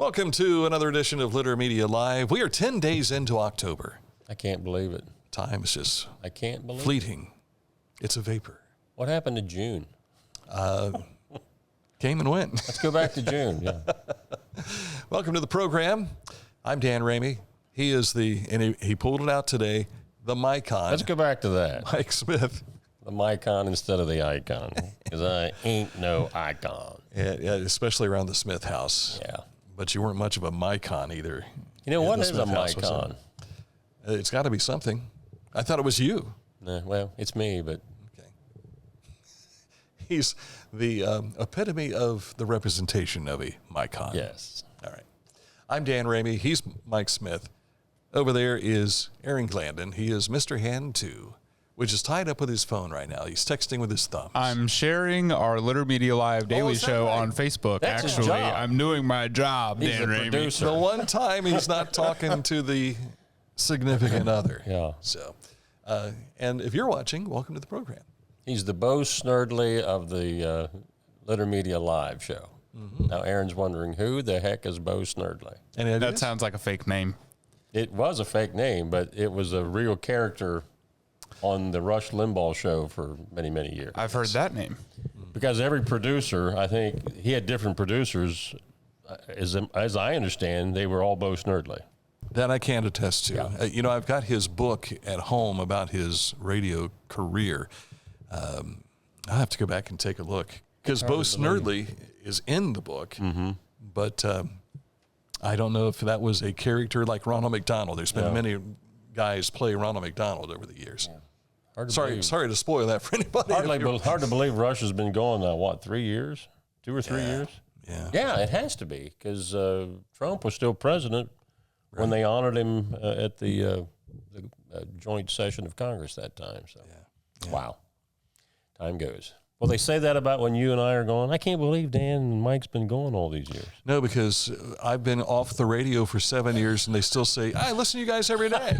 Welcome to another edition of Litter Media Live. We are 10 days into October. I can't believe it. Time is just fleeting. It's a vapor. What happened to June? Came and went. Let's go back to June. Yeah. Welcome to the program. I'm Dan Ramey. He is he pulled it out today, the Micon. Let's go back to that. Mike Smith. The Micon instead of the icon, because I ain't no icon. Yeah, especially around the Smith house. Yeah. But you weren't much of a Micon either. You know, what is a Micon? It's got to be something. I thought it was you. Well, it's me, but. Okay. He's the epitome of the representation of a Micon. Yes. All right. I'm Dan Ramey. He's Mike Smith. Over there is Aaron Glandon. He is Mr. Hand 2, which is tied up with his phone right now. He's texting with his thumbs. I'm sharing our Litter Media Live daily show on Facebook. That's his actually, job. I'm doing my job, He's Dan the Ramey. producer. The one time he's not talking to the significant other. Yeah. So, and if you're watching, welcome to the program. He's the Bo Snerdley of the Litter Media Live show. Mm-hmm. Now, Aaron's wondering, who the heck is Bo Snerdley? And that sounds like a fake name. It was a fake name, but it was a real character on the Rush Limbaugh show for many, many years. I've heard that name. Because every producer, I think, he had different producers. As I understand, they were all Bo Snerdley. That I can attest to. Yeah. I've got his book at home about his radio career. I'll have to go back and take a look. Because Bo Snerdley is in the book, but I don't know if that was a character like Ronald McDonald. There's been many guys play Ronald McDonald over the years. Yeah. Sorry to spoil that for anybody. Hard to believe Rush has been going now, 3 years? 2 or 3 years? Yeah. Yeah, it has to be, because Trump was still president when they honored him at the joint session of Congress that time. So, Wow. Time goes. Well, they say that about when you and I are going, I can't believe Dan and Mike's been going all these years. No, because I've been off the radio for 7 years, and they still say, I listen to you guys every day.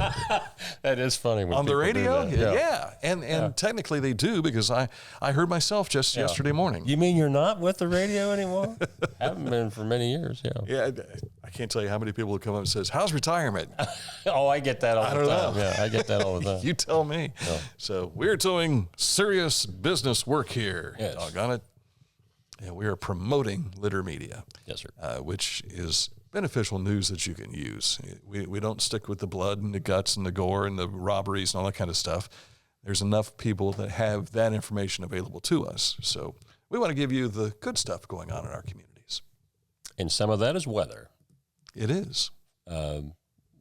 That is funny. When on the radio? Yeah. And technically they do, because I heard myself just yesterday morning. You mean you're not with the radio anymore? Haven't been for many years, Yeah, I can't tell you how many people come up and says, how's retirement? Oh, I get that all the time. Know. Yeah, I get that all the time. You tell me. Yeah. So we're doing serious business work here. Yes. Doggone it. And we are promoting Litter Media. Yes, sir. Which is beneficial news that you can use. We don't stick with the blood and the guts and the gore and the robberies and all that kind of stuff. There's enough people that have that information available to us. So we want to give you the good stuff going on in our communities. And some of that is weather. It is.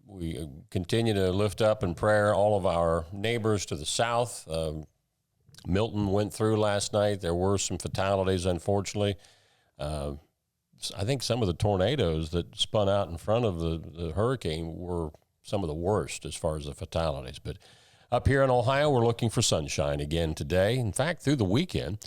We continue to lift up in prayer all of our neighbors to the south. Milton went through last night. There were some fatalities, unfortunately. I think some of the tornadoes that spun out in front of the hurricane were some of the worst as far as the fatalities. But up here in Ohio, we're looking for sunshine again today. In fact, through the weekend,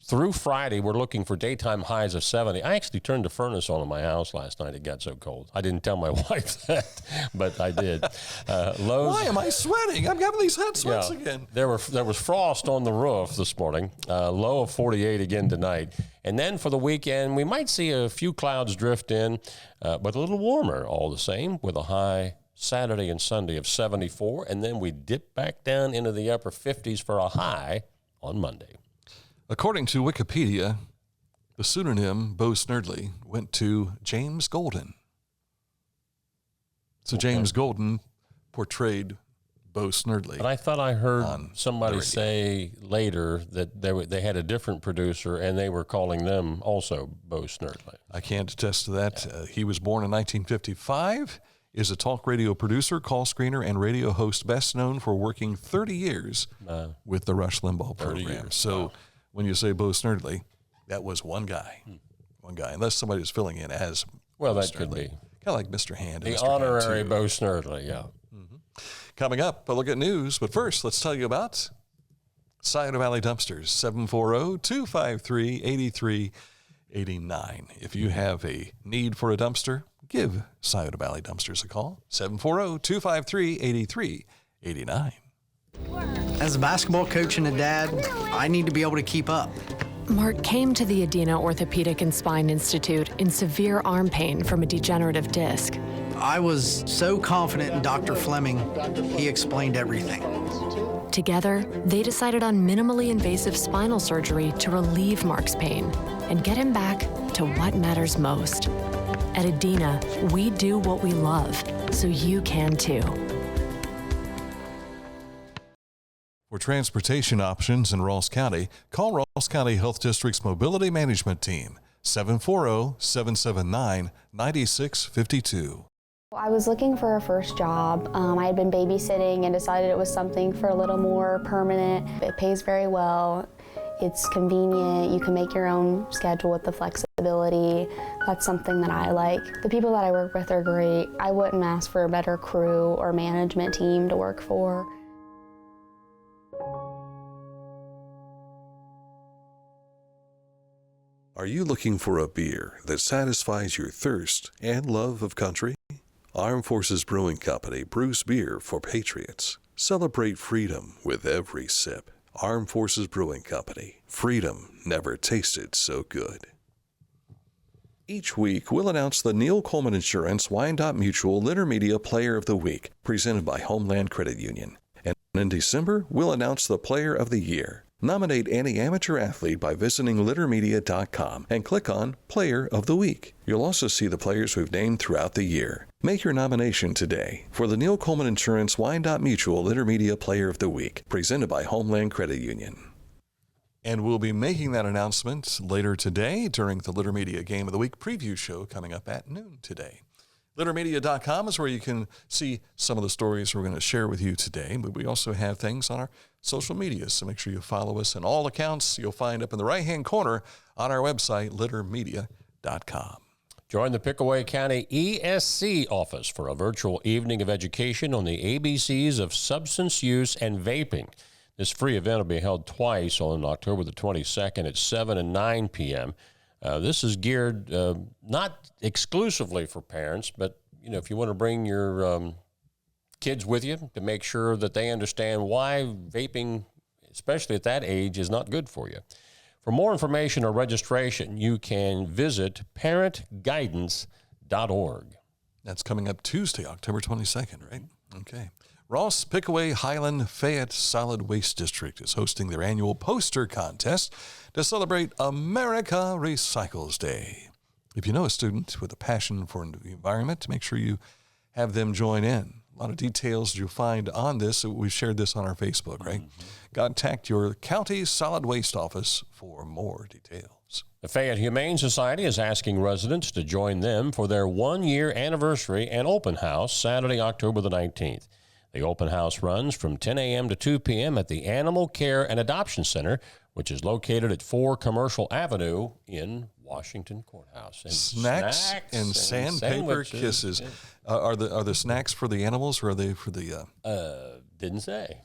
through Friday, we're looking for daytime highs of 70. I actually turned the furnace on in my house last night. It got so cold. I didn't tell my wife that, but I did. Why am I sweating? I'm having these hot sweats again. There was frost on the roof this morning, low of 48 again tonight. And then for the weekend, we might see a few clouds drift in, but a little warmer all the same, with a high Saturday and Sunday of 74. And then we dip back down into the upper 50s for a high on Monday. According to Wikipedia, the pseudonym Bo Snerdley went to James Golden. So James Golden portrayed Bo Snerdley. But I thought I heard somebody say later that they had a different producer and they were calling them also Bo Snerdley. I can't attest to that. He was born in 1955, is a talk radio producer, call screener, and radio host, best known for working 30 years with the Rush Limbaugh program. So when you say Bo Snerdley, that was one guy. One guy, unless somebody was filling in as Well, Bo that Snerdley. could be. Kind of like Mr. Hand. The Mr. honorary Bo Snerdley, yeah. Mm-hmm. Coming up, a look at news. But first, let's tell you about Scioto Valley Dumpsters, 740-253-8389. If you have a need for a dumpster, give Scioto Valley Dumpsters a call, 740-253-8389. As a basketball coach and a dad, I need to be able to keep up. Mark came to the Adena Orthopedic and Spine Institute in severe arm pain from a degenerative disc. I was so confident in Dr. Fleming. He explained everything. Together, they decided on minimally invasive spinal surgery to relieve Mark's pain and get him back to what matters most. At Adena, we do what we love, so you can too. For transportation options in Ross County, call Ross County Health District's Mobility Management Team, 740-779-9652. I was looking for a first job. I had been babysitting and decided it was something for a little more permanent. It pays very well. It's convenient. You can make your own schedule with the flexibility. That's something that I like. The people that I work with are great. I wouldn't ask for a better crew or management team to work for. Are you looking for a beer that satisfies your thirst and love of country? Armed Forces Brewing Company brews beer for patriots. Celebrate freedom with every sip. Armed Forces Brewing Company. Freedom never tasted so good. Each week, we'll announce the Neil Coleman Insurance Wyandotte Mutual Intermedia Player of the Week, presented by Homeland Credit Union. And in December, we'll announce the Player of the Year. Nominate any amateur athlete by visiting littermedia.com and click on Player of the Week. You'll also see the players we've named throughout the year. Make your nomination today for the Neil Coleman Insurance Wyandotte Mutual Intermedia Player of the Week, presented by Homeland Credit Union. And we'll be making that announcement later today during the Litter Media Game of the Week preview show coming up at noon today. Littermedia.com is where you can see some of the stories we're going to share with you today, but we also have things on our social media, so make sure you follow us in all accounts. You'll find up in the right-hand corner on our website, littermedia.com. Join the Pickaway County ESC office for a virtual evening of education on the ABCs of substance use and vaping. This free event will be held twice on October the 22nd at 7 and 9 p.m. This is geared not exclusively for parents, but if you want to bring your kids with you to make sure that they understand why vaping, especially at that age, is not good for you. For more information or registration, you can visit parentguidance.org. That's coming up Tuesday, October 22nd, right? Okay. Ross Pickaway Highland Fayette Solid Waste District is hosting their annual poster contest to celebrate America Recycles Day. If you know a student with a passion for the environment, make sure you have them join in. A lot of details you'll find on this. We shared this on our Facebook, right? Contact your county solid waste office for more details. The Fayette Humane Society is asking residents to join them for their one-year anniversary and open house Saturday, October the 19th. The open house runs from 10 a.m. to 2 p.m. at the Animal Care and Adoption Center, which is located at 4 Commercial Avenue in Washington Courthouse. And snacks and sandpaper kisses. Yeah. Are the snacks for the animals, or are they for the... Didn't say.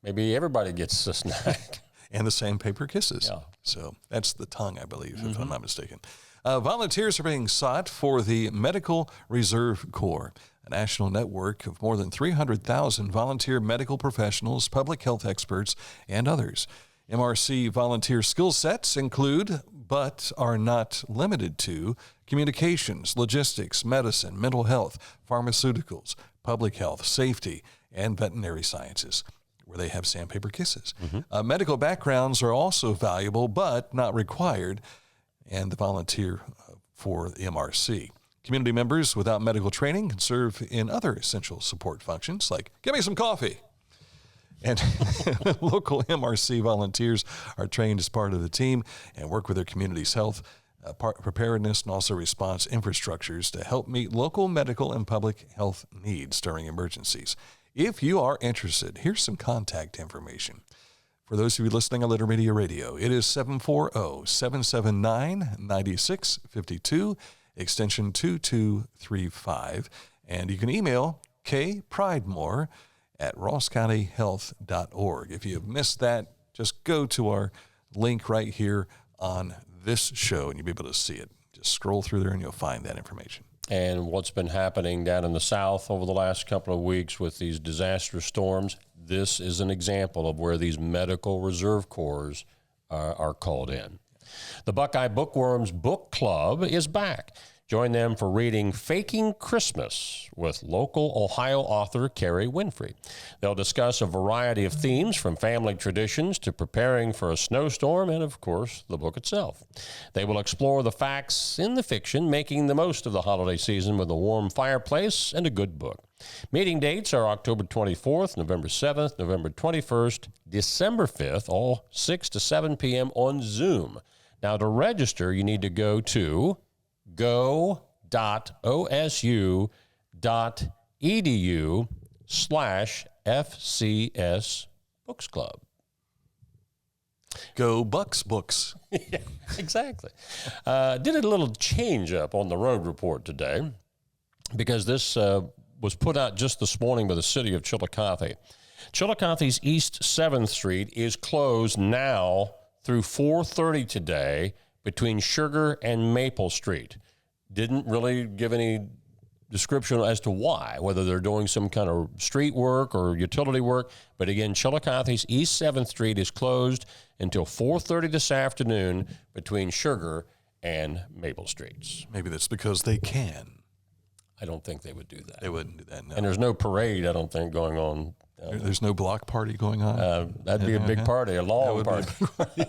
Maybe everybody gets a snack. And the sandpaper kisses. Yeah. So that's the tongue, I believe, if I'm not mistaken. Volunteers are being sought for the Medical Reserve Corps, a national network of more than 300,000 volunteer medical professionals, public health experts, and others. MRC volunteer skill sets include, but are not limited to, communications, logistics, medicine, mental health, pharmaceuticals, public health, safety, and veterinary sciences, where they have sandpaper kisses. Medical backgrounds are also valuable, but not required, and the volunteer for the MRC. Community members without medical training can serve in other essential support functions, like, give me some coffee. And local MRC volunteers are trained as part of the team and work with their community's health, preparedness, and also response infrastructures to help meet local medical and public health needs during emergencies. If you are interested, here's some contact information. For those of you listening on Litter Media Radio, it is 740-779-9652, extension 2235. And you can email kpridemore@rosscountyhealth.org. If you have missed that, just go to our link right here on this show, and you'll be able to see it. Just scroll through there, and you'll find that information. And what's been happening down in the South over the last couple of weeks with these disaster storms, this is an example of where these medical reserve corps are called in. The Buckeye Bookworms Book Club is back. Join them for reading Faking Christmas with local Ohio author Carrie Winfrey. They'll discuss a variety of themes from family traditions to preparing for a snowstorm and, of course, the book itself. They will explore the facts in the fiction, making the most of the holiday season with a warm fireplace and a good book. Meeting dates are October 24th, November 7th, November 21st, December 5th, all 6 to 7 p.m. on Zoom. Now, to register, you need to go to go.osu.edu/FCS Books Club. Go Bucks Books. Yeah, exactly. Did a little change up on the road report today because this was put out just this morning by the city of Chillicothe. Chillicothe's East 7th Street is closed now through 4:30 today between Sugar and Maple Street. Didn't really give any description as to why, whether they're doing some kind of street work or utility work. But again, Chillicothe's East 7th Street is closed until 4:30 this afternoon between Sugar and Maple Streets. Maybe that's because they can. I don't think they would do that. They wouldn't do that, no. And there's no parade, I don't think, going on. There's no block party going on? That'd be a big party, a long party.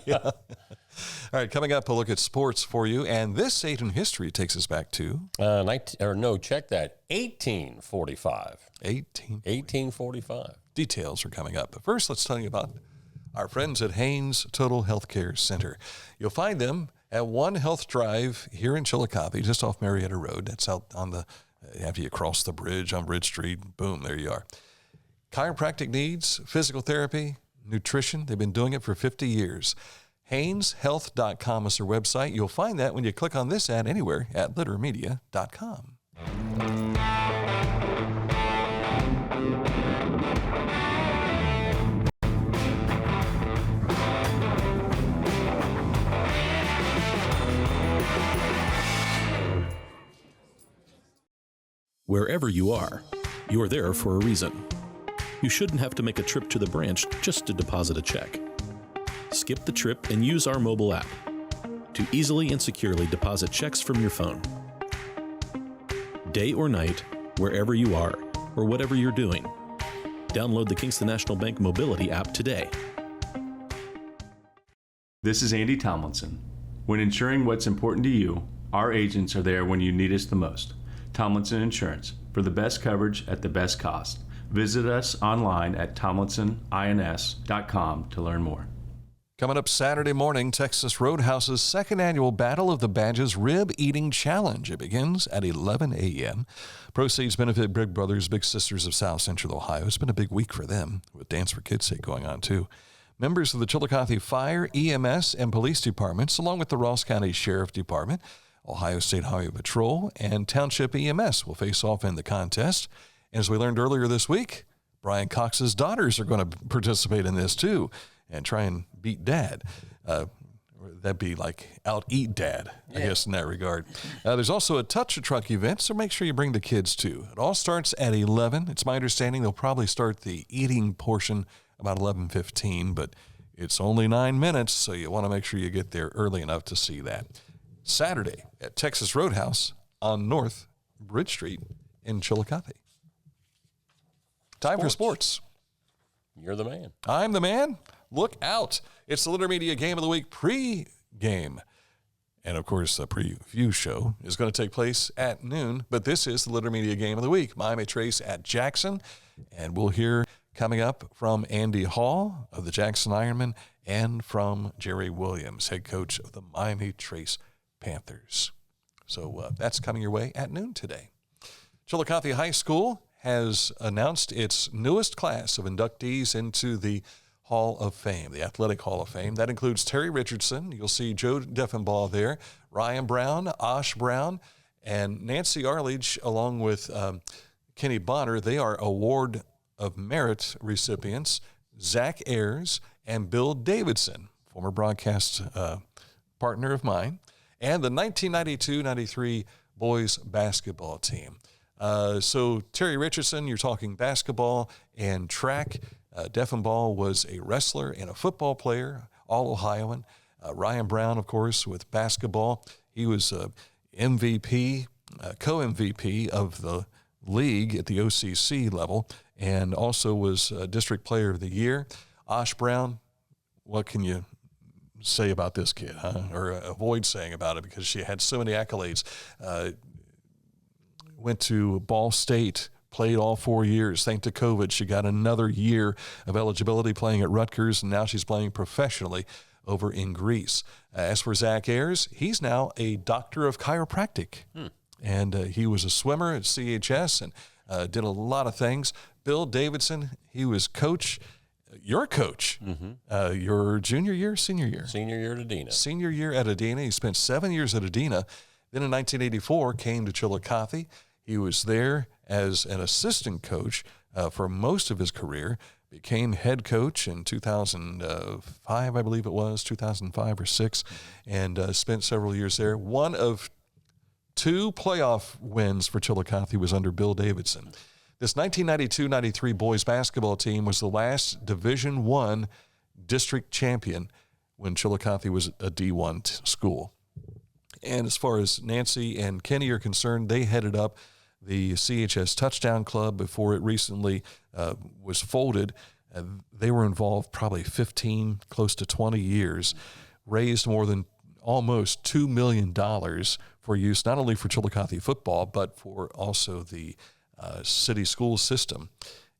Yeah. All right, coming up, a look at sports for you. And this date in history takes us back to... check that, 1845. 1845. Details are coming up. But first, let's tell you about our friends at Haynes Total Healthcare Center. You'll find them at One Health Drive here in Chillicothe, just off Marietta Road. That's out on the... after you cross the bridge on Bridge Street, boom, there you are. Chiropractic needs, physical therapy, nutrition. They've been doing it for 50 years. HaynesHealth.com is their website. You'll find that when you click on this ad anywhere at littermedia.com. Wherever you are there for a reason. You shouldn't have to make a trip to the branch just to deposit a check. Skip the trip and use our mobile app to easily and securely deposit checks from your phone. Day or night, wherever you are, or whatever you're doing, download the Kingston National Bank Mobility app today. This is Andy Tomlinson. When ensuring what's important to you, our agents are there when you need us the most. Tomlinson Insurance, for the best coverage at the best cost. Visit us online at tomlinsonins.com to learn more. Coming up Saturday morning, Texas Roadhouse's second annual Battle of the Badges Rib Eating Challenge. It begins at 11 a.m. Proceeds benefit Big Brothers Big Sisters of South Central Ohio. It's been a big week for them, with Dance for Kids' Sake going on, too. Members of the Chillicothe Fire, EMS, and Police Departments, along with the Ross County Sheriff Department, Ohio State Highway Patrol, and Township EMS will face off in the contest. As we learned earlier this week, Brian Cox's daughters are going to participate in this, too, and try and beat Dad. That'd be like out-eat Dad, I guess, in that regard. There's also a touch-a-truck event, so make sure you bring the kids, too. It all starts at 11. It's my understanding they'll probably start the eating portion about 11:15, but it's only 9 minutes, so you want to make sure you get there early enough to see that. Saturday at Texas Roadhouse on North Bridge Street in Chillicothe. Time for sports. You're the man. I'm the man. Look out. It's the Litter Media Game of the Week pre-game. And, of course, the preview show is going to take place at noon. But this is the Litter Media Game of the Week. Miami Trace at Jackson. And we'll hear coming up from Andy Hall of the Jackson Ironmen and from Jerry Williams, head coach of the Miami Trace Panthers. So that's coming your way at noon today. Chillicothe High School has announced its newest class of inductees into the Hall of Fame, the Athletic Hall of Fame. That includes Terry Richardson. You'll see Joe Deffenbaugh there, Ryan Brown, Osh Brown, and Nancy Arledge, along with Kenny Bonner. They are Award of Merit recipients, Zach Ayers and Bill Davidson, former broadcast partner of mine, and the 1992-93 boys basketball team. So Terry Richardson, you're talking basketball and track. Deffenbaugh was a wrestler and a football player, all Ohioan. Ryan Brown, of course, with basketball. He was MVP, co-MVP of the league at the OCC level, and also was District Player of the Year. Osh Brown, what can you say about this kid, huh? Or avoid saying about it, because she had so many accolades. Went to Ball State, played all 4 years. Thanks to COVID, she got another year of eligibility playing at Rutgers, and now she's playing professionally over in Greece. As for Zach Ayers, he's now a doctor of chiropractic. And he was a swimmer at CHS and did a lot of things. Bill Davidson, he was your coach, your junior year, senior year? Senior year at Adena. Senior year at Adena. He spent 7 years at Adena. Then in 1984, came to Chillicothe. He was there as an assistant coach for most of his career, became head coach in 2005, I believe it was, 2005 or 6, and spent several years there. One of 2 playoff wins for Chillicothe was under Bill Davidson. This 1992-93 boys basketball team was the last Division I district champion when Chillicothe was a D1 school. And as far as Nancy and Kenny are concerned, they headed up the CHS Touchdown Club before it recently was folded. They were involved probably 15, close to 20 years, raised more than almost $2 million for use not only for Chillicothe football, but for also the city school system.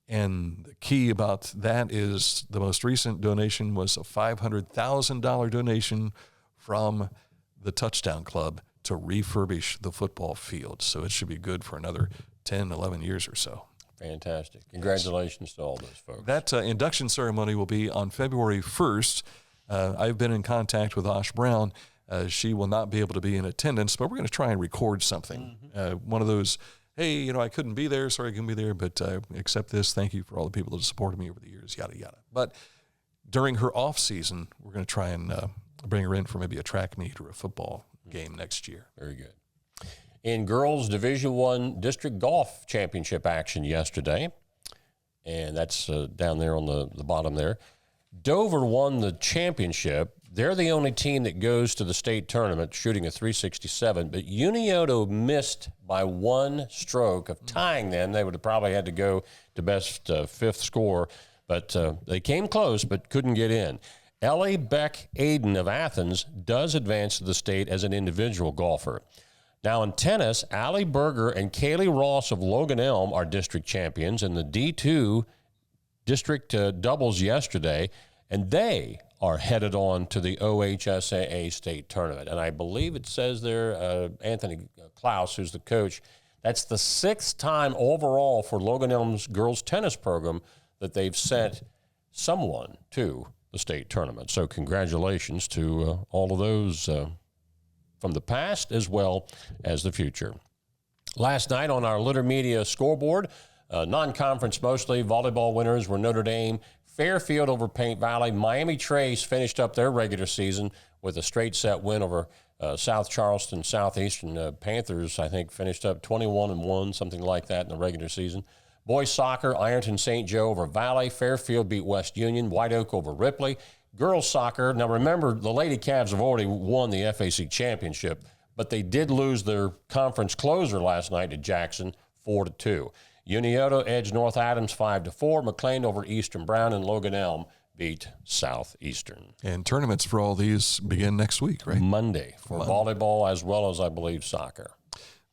And the key about that is the most recent donation was a $500,000 donation from the Touchdown Club to refurbish the football field. So it should be good for another 10, 11 years or so. Fantastic. Congratulations to all those folks. That induction ceremony will be on February 1st. I've been in contact with Osh Brown. She will not be able to be in attendance, but we're going to try and record something. One of those, hey, I couldn't be there, sorry I couldn't be there, but accept this. Thank you for all the people that supported me over the years, yada, yada. But during her off season, we're going to try and bring her in for maybe a track meet or a football game next year. Very good. In girls Division I District Golf Championship action yesterday, and that's down there on the bottom there, Dover won the championship. They're the only team that goes to the state tournament shooting a .367, but Unioto missed by 1 stroke of tying them. They would have probably had to go to best 5th score, but they came close but couldn't get in. Ellie Beck Aiden of Athens does advance to the state as an individual golfer. Now in tennis, Allie Berger and Kaylee Ross of Logan Elm are district champions in the D2 district doubles yesterday, and they are headed on to the OHSAA state tournament. And I believe it says there, Anthony Klaus, who's the coach, that's the 6th time overall for Logan Elm's girls tennis program that they've sent someone to the state tournament. So congratulations to all of those from the past as well as the future. Last night on our Litter Media scoreboard, non-conference mostly, volleyball winners were Notre Dame, Fairfield over Paint Valley. Miami Trace finished up their regular season with a straight set win over South Charleston Southeastern. Panthers, I think, finished up 21-1, something like that in the regular season. Boys soccer, Ironton St. Joe over Valley. Fairfield beat West Union. White Oak over Ripley. Girls soccer, now remember, the Lady Cavs have already won the FAC championship, but they did lose their conference closer last night to Jackson, 4-2. Unioto edged North Adams 5-4. McLean over Eastern Brown, and Logan Elm beat Southeastern. And tournaments for all these begin next week, right? Monday for volleyball as well as, I believe, soccer.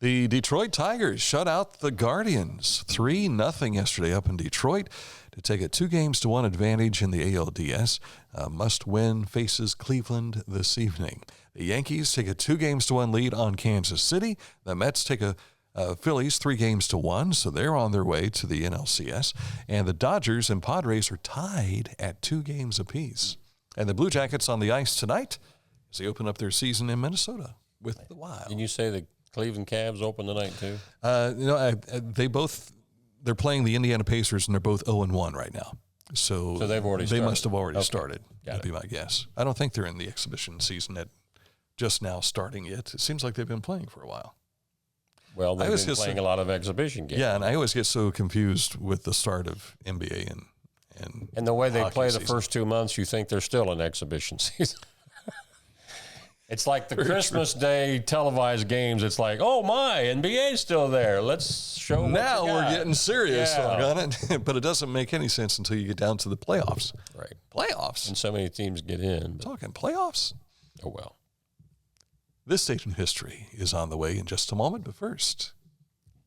The Detroit Tigers shut out the Guardians 3-0 yesterday up in Detroit to take a 2-1 advantage in the ALDS. Must-win faces Cleveland this evening. The Yankees take a 2-1 lead on Kansas City. The Mets take a Phillies 3-1, so they're on their way to the NLCS. And the Dodgers and Padres are tied at 2 games apiece. And the Blue Jackets on the ice tonight as they open up their season in Minnesota with the Wild. Didn't you say the Cleveland Cavs open tonight too? They're playing the Indiana Pacers, and they're both 0-1 right now. So they've already started. They must have already started. Got That'd be my guess. I don't think they're in the exhibition season at just now starting yet. It seems like they've been playing for a while. Well, they've been playing a lot of exhibition games. Yeah, and I always get so confused with the start of NBA and the way they play season. the first 2 months, you think they're still in exhibition season. It's like the Christmas Day televised games. It's like, oh my, NBA's still there. Let's show what now you got. we're getting serious Yeah. on it. But it doesn't make any sense until you get down to the playoffs. Right. Playoffs. And so many teams get in. But, Talking playoffs. oh, well. This date in history is on the way in just a moment, but first,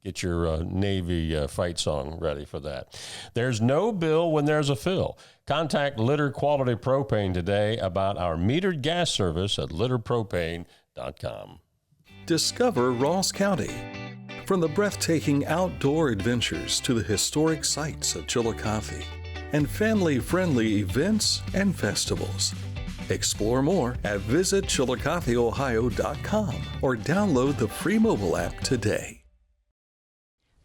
Get your Navy fight song ready for that. There's no bill when there's a fill. Contact Litter Quality Propane today about our metered gas service at litterpropane.com. Discover Ross County. From the breathtaking outdoor adventures to the historic sights of Chillicothe and family-friendly events and festivals. Explore more at visitchillicotheohio.com or download the free mobile app today.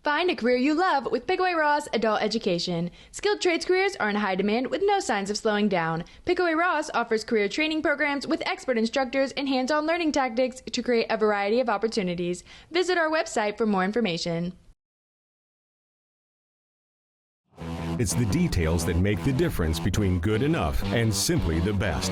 Find a career you love with Pickaway Ross Adult Education. Skilled trades careers are in high demand with no signs of slowing down. Pickaway Ross offers career training programs with expert instructors and hands-on learning tactics to create a variety of opportunities. Visit our website for more information. It's the details that make the difference between good enough and simply the best.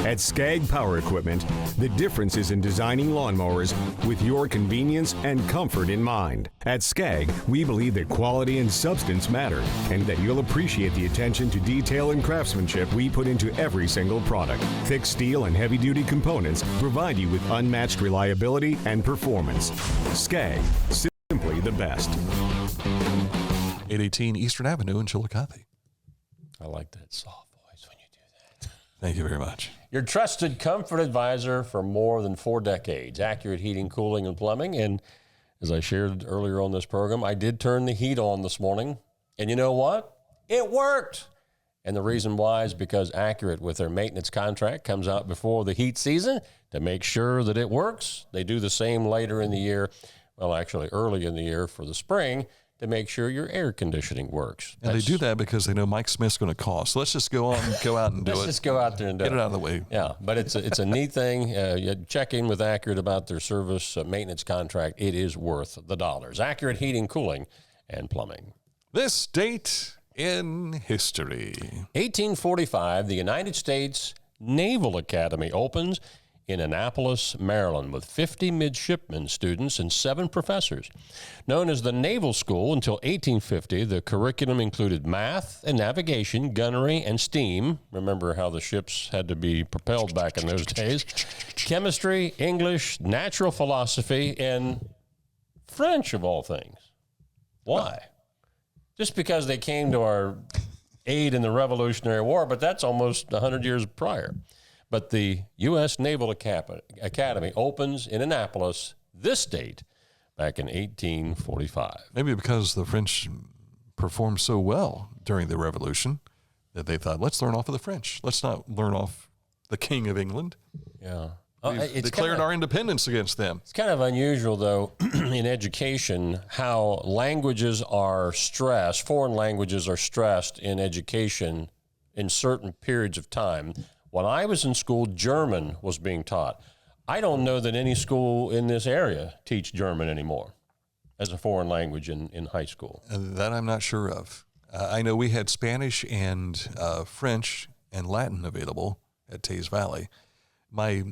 At Skag Power Equipment, the difference is in designing lawnmowers with your convenience and comfort in mind. At Skag, we believe that quality and substance matter, and that you'll appreciate the attention to detail and craftsmanship we put into every single product. Thick steel and heavy-duty components provide you with unmatched reliability and performance. Skag, simply the best. 818 Eastern Avenue in Chillicothe. I like that soft voice when you do that. Thank you very much. Your trusted comfort advisor for more than 4 decades. Accurate Heating, Cooling, and Plumbing. And as I shared earlier on this program, I did turn the heat on this morning. And you know what? It worked. And the reason why is because Accurate, with their maintenance contract, comes out before the heat season to make sure that it works. They do the same later in the year, well, actually early in the year for the spring, to make sure your air conditioning works. And they do that because they know Mike Smith's going to call. So let's just go out and do it. Let's just go out there and do it. Get it out of the way. Yeah, but it's a neat thing. You check in with Accurate about their service maintenance contract. It is worth the dollars. Accurate Heating, Cooling, and Plumbing. This date in history. 1845, the United States Naval Academy opens in Annapolis, Maryland, with 50 midshipmen students and 7 professors. Known as the Naval School until 1850, the curriculum included math and navigation, gunnery, and steam. Remember how the ships had to be propelled back in those days. Chemistry, English, natural philosophy, and French, of all things. Why? Just because they came to our aid in the Revolutionary War, but that's almost 100 years prior. But the U.S. Naval Academy opens in Annapolis this date back in 1845. Maybe because the French performed so well during the Revolution that they thought, let's learn off of the French. Let's not learn off the King of England. Yeah. We've declared our independence against them. It's kind of unusual, though, in education, how languages are stressed, foreign languages are stressed in education in certain periods of time. When I was in school, German was being taught. I don't know that any school in this area teach German anymore as a foreign language in high school. That I'm not sure of. I know we had Spanish and French and Latin available at Taze Valley. My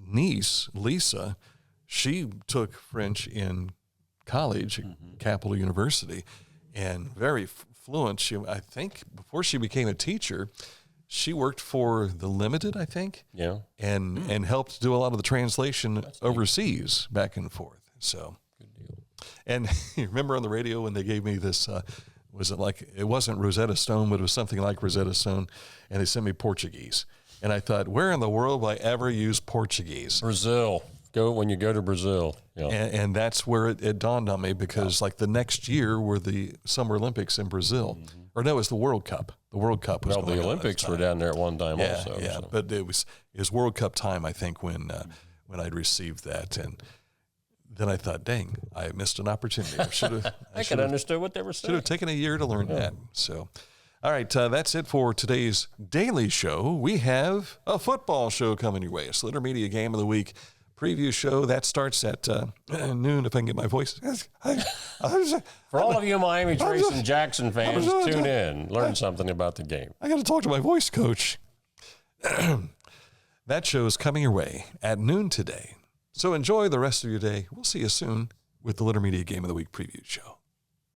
niece, Lisa, she took French in college at Capital University and very fluent. I think before she became a teacher, she worked for the Limited, I think, and helped do a lot of the translation overseas back and forth. So, good deal. And you remember on the radio when they gave me this, it wasn't Rosetta Stone, but it was something like Rosetta Stone, and they sent me Portuguese. And I thought, where in the world will I ever use Portuguese? Brazil. When you go to Brazil. Yeah. And that's where it dawned on me because like the next year were the Summer Olympics in Brazil. Or no, it was the World Cup. The World Cup was going on. The Olympics were down there at one time also. Yeah, so. But it was World Cup time, I think, when I'd received that. And then I thought, dang, I missed an opportunity. I could understand what they were saying. Should have taken a year to learn that. So, all right, that's it for today's Daily Show. We have a football show coming your way, a Slitter Media Game of the Week preview show. That starts at noon, if I can get my voice. For all of you Miami Trace and Jackson fans, tune in, learn something about the game. I got to talk to my voice coach. That show is coming your way at noon today. So enjoy the rest of your day. We'll see you soon with the Litter Media Game of the Week preview show.